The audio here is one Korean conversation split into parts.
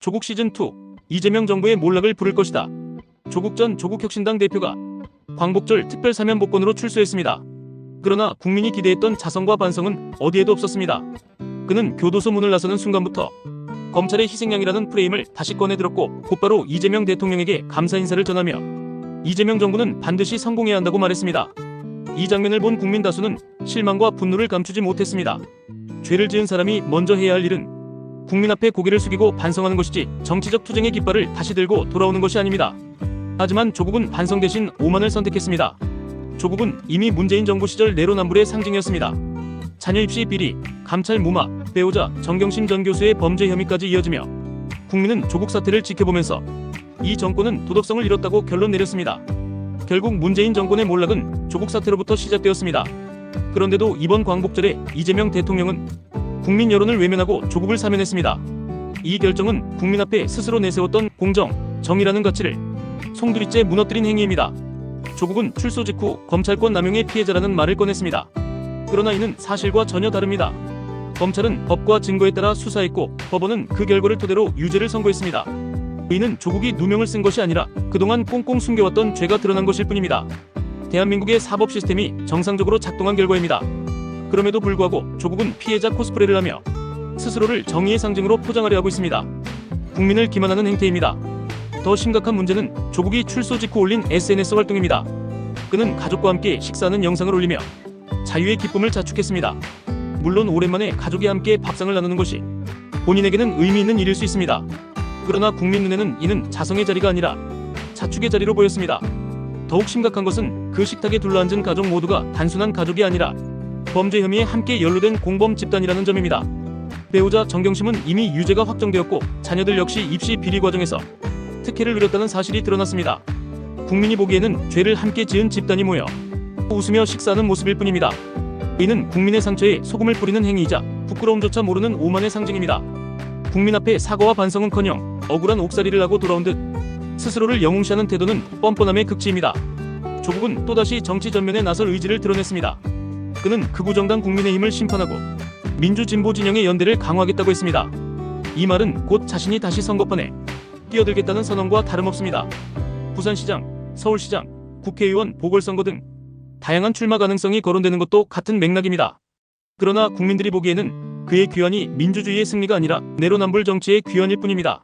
조국 시즌2 이재명 정부의 몰락을 부를 것이다. 조국 전 조국혁신당 대표가 광복절 특별사면 복권으로 출소했습니다. 그러나 국민이 기대했던 자성과 반성은 어디에도 없었습니다. 그는 교도소 문을 나서는 순간부터 검찰의 희생양이라는 프레임을 다시 꺼내들었고 곧바로 이재명 대통령에게 감사 인사를 전하며 이재명 정부는 반드시 성공해야 한다고 말했습니다. 이 장면을 본 국민 다수는 실망과 분노를 감추지 못했습니다. 죄를 지은 사람이 먼저 해야 할 일은 국민 앞에 고개를 숙이고 반성하는 것이지 정치적 투쟁의 깃발을 다시 들고 돌아오는 것이 아닙니다. 하지만 조국은 반성 대신 오만을 선택했습니다. 조국은 이미 문재인 정부 시절 내로남불의 상징이었습니다. 자녀 입시 비리, 감찰 무마, 배우자 정경심 전 교수의 범죄 혐의까지 이어지며 국민은 조국 사태를 지켜보면서 이 정권은 도덕성을 잃었다고 결론 내렸습니다. 결국 문재인 정권의 몰락은 조국 사태로부터 시작되었습니다. 그런데도 이번 광복절에 이재명 대통령은 국민 여론을 외면하고 조국을 사면했습니다. 이 결정은 국민 앞에 스스로 내세웠던 공정, 정의라는 가치를 송두리째 무너뜨린 행위입니다. 조국은 출소 직후 검찰권 남용의 피해자라는 말을 꺼냈습니다. 그러나 이는 사실과 전혀 다릅니다. 검찰은 법과 증거에 따라 수사했고 법원은 그 결과를 토대로 유죄를 선고했습니다. 이는 조국이 누명을 쓴 것이 아니라 그동안 꽁꽁 숨겨왔던 죄가 드러난 것일 뿐입니다. 대한민국의 사법 시스템이 정상적으로 작동한 결과입니다. 그럼에도 불구하고 조국은 피해자 코스프레를 하며 스스로를 정의의 상징으로 포장하려 하고 있습니다. 국민을 기만하는 행태입니다. 더 심각한 문제는 조국이 출소 직후 올린 SNS 활동입니다. 그는 가족과 함께 식사하는 영상을 올리며 자유의 기쁨을 자축했습니다. 물론 오랜만에 가족이 함께 밥상을 나누는 것이 본인에게는 의미 있는 일일 수 있습니다. 그러나 국민 눈에는 이는 자성의 자리가 아니라 자축의 자리로 보였습니다. 더욱 심각한 것은 그 식탁에 둘러앉은 가족 모두가 단순한 가족이 아니라 범죄 혐의에 함께 연루된 공범 집단이라는 점입니다. 배우자 정경심은 이미 유죄가 확정되었고 자녀들 역시 입시 비리 과정에서 특혜를 누렸다는 사실이 드러났습니다. 국민이 보기에는 죄를 함께 지은 집단이 모여 웃으며 식사하는 모습일 뿐입니다. 이는 국민의 상처에 소금을 뿌리는 행위이자 부끄러움조차 모르는 오만의 상징입니다. 국민 앞에 사과와 반성은커녕 억울한 옥살이를 하고 돌아온 듯 스스로를 영웅시하는 태도는 뻔뻔함의 극치입니다. 조국은 또다시 정치 전면에 나설 의지를 드러냈습니다. 그는 극우 정당 국민의힘을 심판하고 민주진보 진영의 연대를 강화하겠다고 했습니다. 이 말은 곧 자신이 다시 선거판에 뛰어들겠다는 선언과 다름없습니다. 부산시장, 서울시장, 국회의원 보궐선거 등 다양한 출마 가능성이 거론되는 것도 같은 맥락입니다. 그러나 국민들이 보기에는 그의 귀환이 민주주의의 승리가 아니라 내로남불 정치의 귀환일 뿐입니다.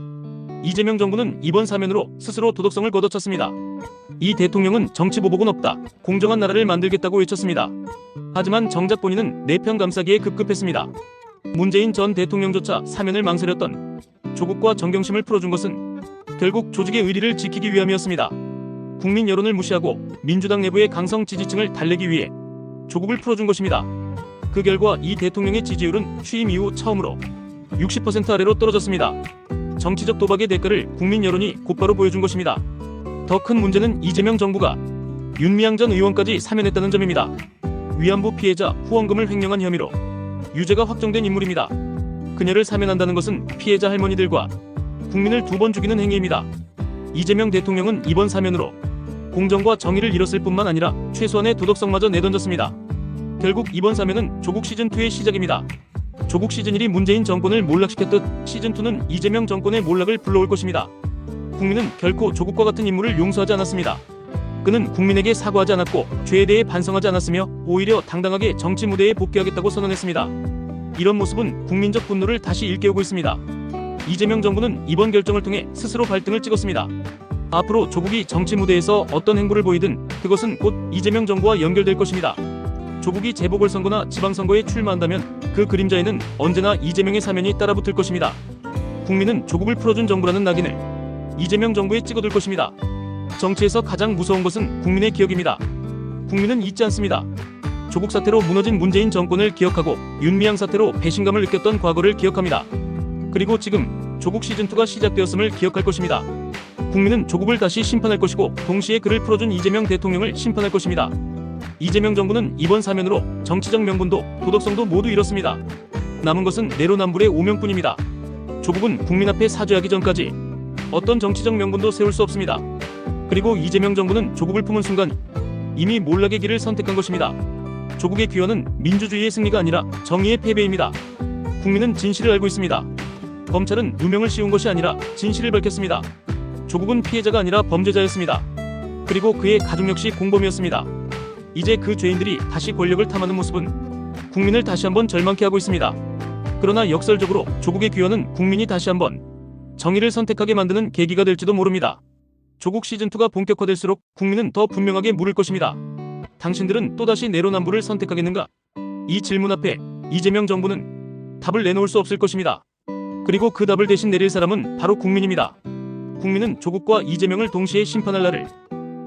이재명 정부는 이번 사면으로 스스로 도덕성을 걷어찼습니다. 이 대통령은 정치 보복은 없다, 공정한 나라를 만들겠다고 외쳤습니다. 하지만 정작 본인은 내편 감싸기에 급급했습니다. 문재인 전 대통령조차 사면을 망설였던 조국과 정경심을 풀어준 것은 결국 조직의 의리를 지키기 위함이었습니다. 국민 여론을 무시하고 민주당 내부의 강성 지지층을 달래기 위해 조국을 풀어준 것입니다. 그 결과 이 대통령의 지지율은 취임 이후 처음으로 60% 아래로 떨어졌습니다. 정치적 도박의 대가를 국민 여론이 곧바로 보여준 것입니다. 더 큰 문제는 이재명 정부가 윤미향 전 의원까지 사면했다는 점입니다. 위안부 피해자 후원금을 횡령한 혐의로 유죄가 확정된 인물입니다. 그녀를 사면한다는 것은 피해자 할머니들과 국민을 두 번 죽이는 행위입니다. 이재명 대통령은 이번 사면으로 공정과 정의를 잃었을 뿐만 아니라 최소한의 도덕성마저 내던졌습니다. 결국 이번 사면은 조국 시즌2의 시작입니다. 조국 시즌1이 문재인 정권을 몰락시켰듯 시즌2는 이재명 정권의 몰락을 불러올 것입니다. 국민은 결코 조국과 같은 인물을 용서하지 않았습니다. 그는 국민에게 사과하지 않았고 죄에 대해 반성하지 않았으며 오히려 당당하게 정치 무대에 복귀하겠다고 선언했습니다. 이런 모습은 국민적 분노를 다시 일깨우고 있습니다. 이재명 정부는 이번 결정을 통해 스스로 발등을 찍었습니다. 앞으로 조국이 정치 무대에서 어떤 행보를 보이든 그것은 곧 이재명 정부와 연결될 것입니다. 조국이 재보궐선거나 지방선거에 출마한다면 그 그림자에는 언제나 이재명의 사면이 따라붙을 것입니다. 국민은 조국을 풀어준 정부라는 낙인을 이재명 정부에 찍어둘 것입니다. 정치에서 가장 무서운 것은 국민의 기억입니다. 국민은 잊지 않습니다. 조국 사태로 무너진 문재인 정권을 기억하고 윤미향 사태로 배신감을 느꼈던 과거를 기억합니다. 그리고 지금 조국 시즌2가 시작되었음을 기억할 것입니다. 국민은 조국을 다시 심판할 것이고 동시에 그를 풀어준 이재명 대통령을 심판할 것입니다. 이재명 정부는 이번 사면으로 정치적 명분도 도덕성도 모두 잃었습니다. 남은 것은 내로남불의 오명뿐입니다. 조국은 국민 앞에 사죄하기 전까지 어떤 정치적 명분도 세울 수 없습니다. 그리고 이재명 정부는 조국을 품은 순간 이미 몰락의 길을 선택한 것입니다. 조국의 귀환은 민주주의의 승리가 아니라 정의의 패배입니다. 국민은 진실을 알고 있습니다. 검찰은 누명을 씌운 것이 아니라 진실을 밝혔습니다. 조국은 피해자가 아니라 범죄자였습니다. 그리고 그의 가족 역시 공범이었습니다. 이제 그 죄인들이 다시 권력을 탐하는 모습은 국민을 다시 한번 절망케 하고 있습니다. 그러나 역설적으로 조국의 귀환은 국민이 다시 한번 정의를 선택하게 만드는 계기가 될지도 모릅니다. 조국 시즌2가 본격화될수록 국민은 더 분명하게 물을 것입니다. 당신들은 또다시 내로남불을 선택하겠는가? 이 질문 앞에 이재명 정부는 답을 내놓을 수 없을 것입니다. 그리고 그 답을 대신 내릴 사람은 바로 국민입니다. 국민은 조국과 이재명을 동시에 심판할 날을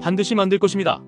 반드시 만들 것입니다.